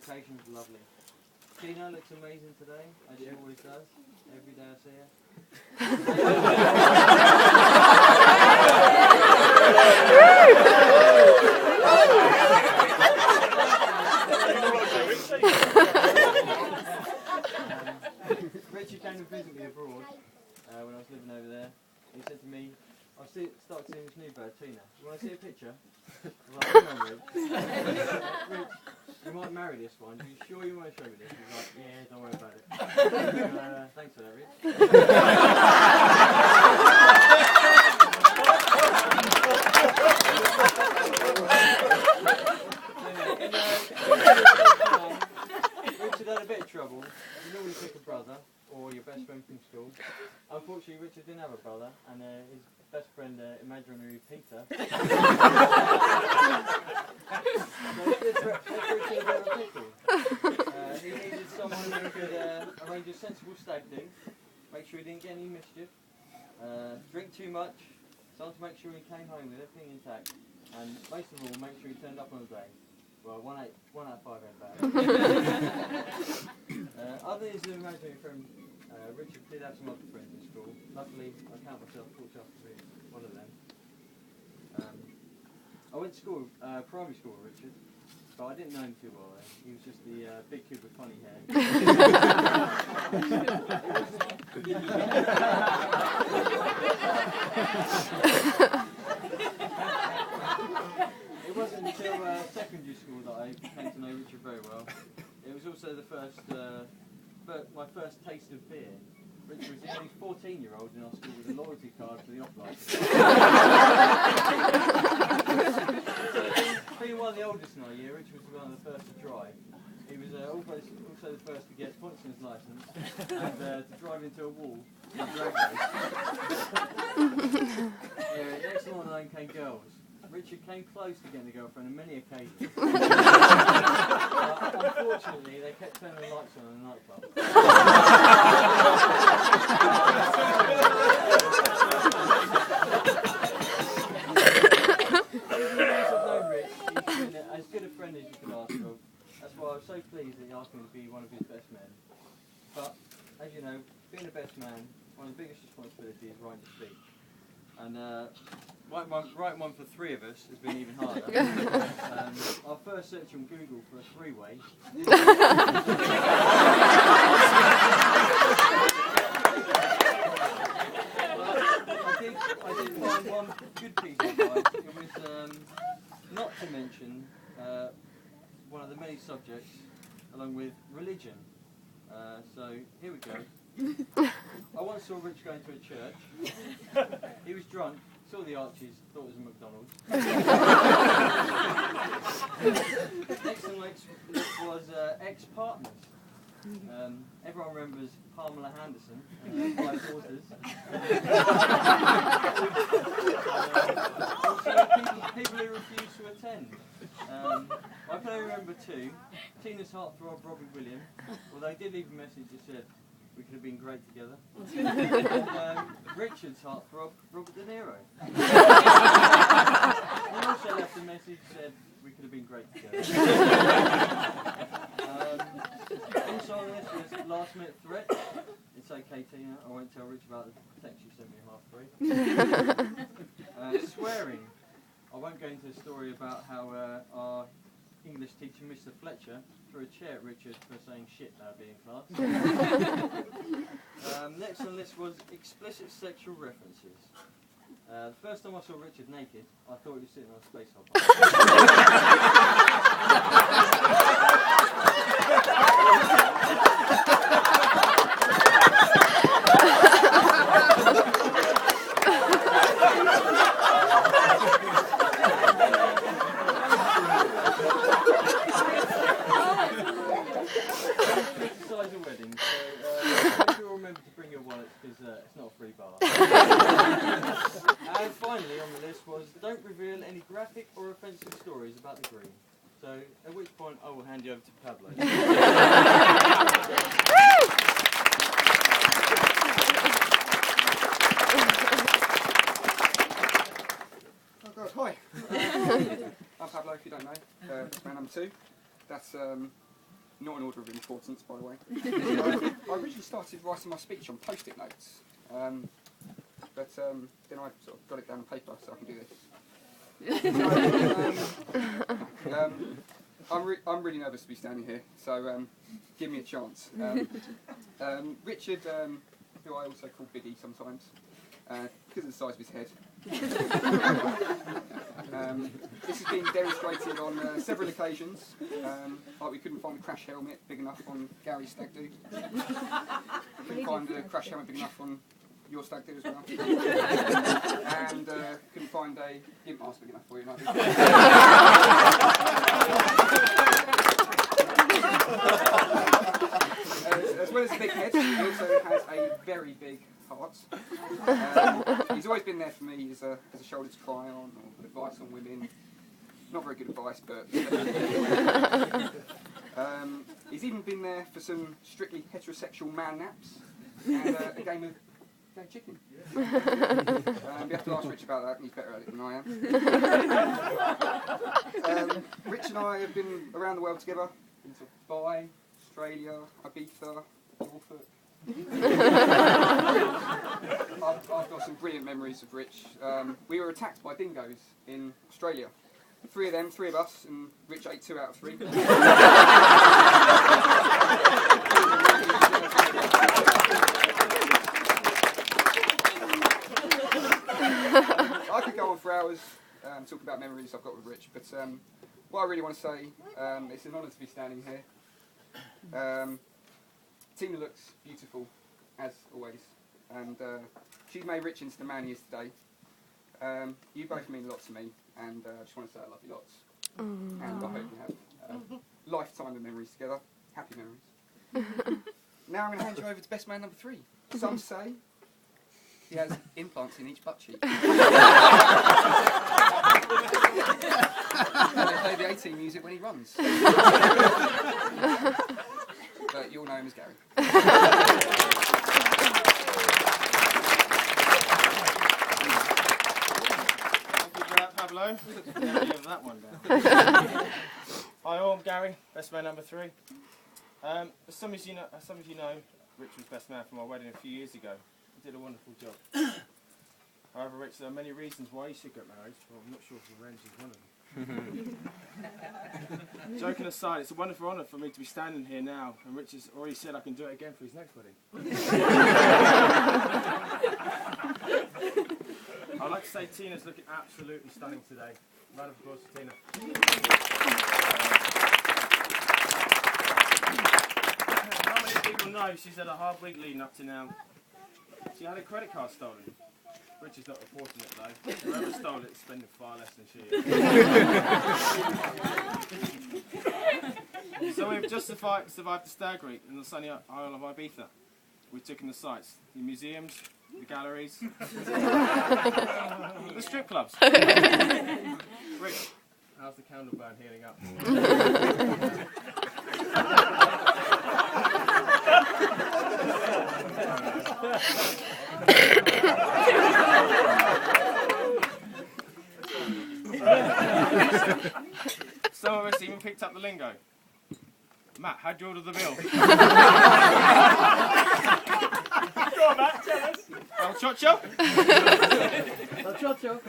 location was lovely. Tina looks amazing today, as she always does. Every day I see her. Richard came to visit me abroad when I was living over there. He said to me, I've started seeing this new bird, Tina. You want to see a picture? I was like, come on, Rich. Rich, you might marry this one. Are you sure you want to show me this? He was like, yeah, don't worry about it. Thanks for that, Rich. Richard had a bit of trouble. You normally pick a brother or your best friend from school. Unfortunately, Richard didn't have a brother, and his best friend, imaginary Peter. He needed someone who could arrange a sensible stag do, make sure he didn't get any mischief, drink too much, someone to make sure he came home with everything intact, and most of all, make sure he turned up on the day. Well, one out of 5 ain't bad. Other than his imaginary friend, Richard did have some other friends in school. Luckily, I count myself fortunate to be one of them. I went to school, primary school with Richard, but I didn't know him too well then. He was just the big kid with funny hair. It wasn't until secondary school that I came to know Richard very well. It was also the my first taste of beer. Richard was the only 14-year-old in our school with a loyalty card for the off-licence. Being one of the oldest in our year, Richard was one of the first to drive. He was also the first to get points on his licence and to drive into a wall in a drag race. Next on the line came girls. Richard came close to getting a girlfriend on many occasions. Unfortunately, they kept turning the lights on in the nightclub. He's been as good a friend as you could ask of. That's why I was so pleased that he asked me to be one of his best men. But, as you know, being a best man, one of the biggest responsibilities is writing a speech. And writing one for 3 of us has been even harder. Our first search on Google for a 3-way. I did find one good piece of advice. It was not to mention one of the many subjects, along with religion. So here we go. I once saw Rich going to a church. He was drunk, saw the arches, thought it was a McDonald's. Next on the list was ex-partners. Everyone remembers Pamela Henderson, 5 daughters. Also, people who refused to attend. I can only remember 2. Tina's heartthrob, Robbie Williams, although he did leave a message that said, we could have been great together. And Richard's heartthrob, Robert De Niro. He also left a message that said, we could have been great together. Also on this was last minute threat. It's okay, Tina, I won't tell Rich about the text you sent me half 3. Swearing. I won't go into the story about how our English teacher, Mr. Fletcher, threw a chair at Richard for saying shit that being class. Next on the list was explicit sexual references. The first time I saw Richard naked, I thought he was sitting on a space hopper. And finally on the list was don't reveal any graphic or offensive stories about the Green. So at which point I will hand you over to Pablo. Oh God, hi. I'm Pablo if you don't know. That's man number 2. That's not in order of importance, by the way. I originally started writing my speech on post-it notes, but then I sort of got it down on paper so I can do this. I'm really nervous to be standing here, so give me a chance. Richard, who I also call Biggie sometimes, because of the size of his head. This has been demonstrated on several occasions, like we couldn't find a crash helmet big enough on Gary's stag do. Couldn't find a crash helmet big enough on your stag do as well. And couldn't find a gimp mask big enough for you. As well as a big head, he also has a very big heart. He's always been there for me as a shoulder to cry on, or advice on women. Not very good advice, but he's even been there for some strictly heterosexual man naps and a game of chicken. We have to ask Rich about that, and he's better at it than I am. Rich and I have been around the world together, been to Dubai, Australia, Ibiza, Norfolk. I've got some brilliant memories of Rich. We were attacked by dingoes in Australia. Three of us, and Rich ate 2 out of 3. I could go on for hours talking about memories I've got with Rich, but what I really want to say, it's an honour to be standing here. Tina looks beautiful, as always, and she's made Rich into the man he is today. You both mean a lot to me, and I just want to say I love you lots. And I hope you have a lifetime of memories together, happy memories. Now I'm going to hand you over to best man number 3. Some say he has implants in each butt cheek. And they play the A-Team music when he runs. But you'll know him as Gary. Thank you for that, Pablo. Never give that one down. Hi all, I'm Gary, best man number 3. As some of you know, Rich was best man for my wedding a few years ago. He did a wonderful job. However, Rich, there are many reasons why you should get married. Well, I'm not sure if revenge is one of them. Joking aside, it's a wonderful honour for me to be standing here now, and Rich has already said I can do it again for his next wedding. I'd like to say Tina's looking absolutely stunning today. Round of applause for Tina. Not many people know she's had a hard week leading up to now. She had a credit card stolen. Rich is not reporting it though. Whoever stole it is spending far less than she is. So we've just survived the stag week in the sunny Isle of Ibiza. We've taken the sights, the museums, the galleries, the strip clubs. Rich, how's the candle burn healing up? Some of us even picked up the lingo. Matt, how'd you order the bill? Go on, Matt, tell us. El Chocho? El Chocho.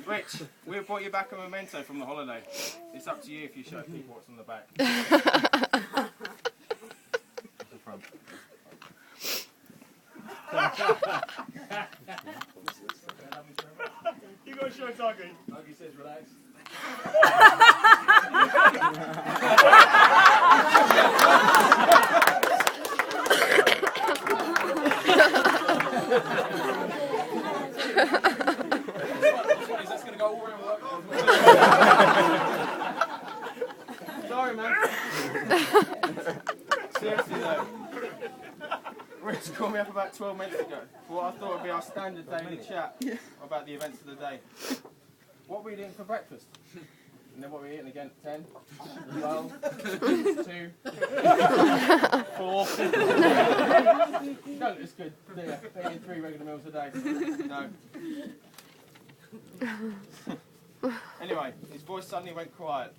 Rich, we brought you back a memento from the holiday. It's up to you if you show people what's on the back. What's the front? You got to show Dougie. Dougie says relax. Is this going to go all around work? Sorry, man. Seriously though. Rich called me up about 12 minutes ago for what I thought would be our standard daily chat about the events of the day. What were we eating for breakfast? And then what were we eating again at 10, 12, 2, 4. Don't look good, do you? Eating 3 regular meals a day. No. Anyway, his voice suddenly went quiet.